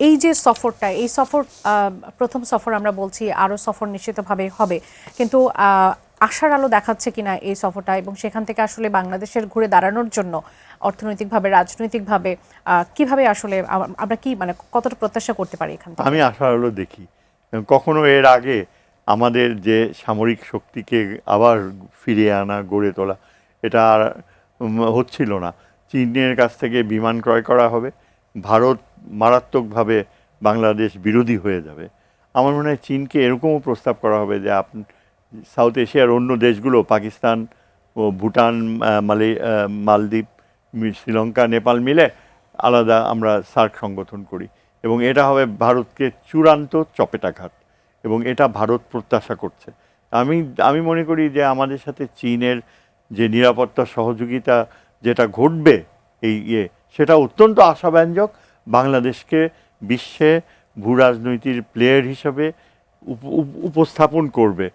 এই যে সফরটা, এই সফর প্রথম সফর আমরা বলছি, আরও সফর নিশ্চিতভাবে হবে, কিন্তু আশার আলো দেখাচ্ছে কিনা এই সফরটা, এবং সেখান থেকে আসলে বাংলাদেশের ঘুরে দাঁড়ানোর জন্য অর্থনৈতিকভাবে, রাজনৈতিকভাবে কিভাবে আসলে আমরা কি মানে কতটা প্রত্যাশা করতে পারি এখান থেকে? আমি আশার আলো দেখি। কখনো এর আগে আমাদের যে সামরিক শক্তিকে আবার ফিরিয়ে আনা, গড়ে তোলা, এটা আর হচ্ছিল না। চীনের কাছ থেকে বিমান ক্রয় করা হবে, ভারত মারাত্মকভাবে বাংলাদেশ বিরোধী হয়ে যাবে। আমার মনে হয় চীনকে এরকমও প্রস্তাব করা হবে যে সাউথ এশিয়ার অন্য দেশগুলো, পাকিস্তান ও ভুটান, মালদ্বীপ, শ্রীলঙ্কা, নেপাল মিলে আলাদা আমরা সার্ক সংগঠন করি, এবং এটা হবে ভারতকে চূড়ান্ত চপেটাঘাত, এবং এটা ভারত প্রত্যাশা করছে। আমি আমি মনে করি যে আমাদের সাথে চীনের যে নিরাপত্তা সহযোগিতা যেটা ঘটবে, সেটা অত্যন্ত আশাব্যঞ্জক। বাংলাদেশকে বিশ্বে ভূ রাজনৈতিক প্লেয়ার হিসেবে উপস্থাপন করবে।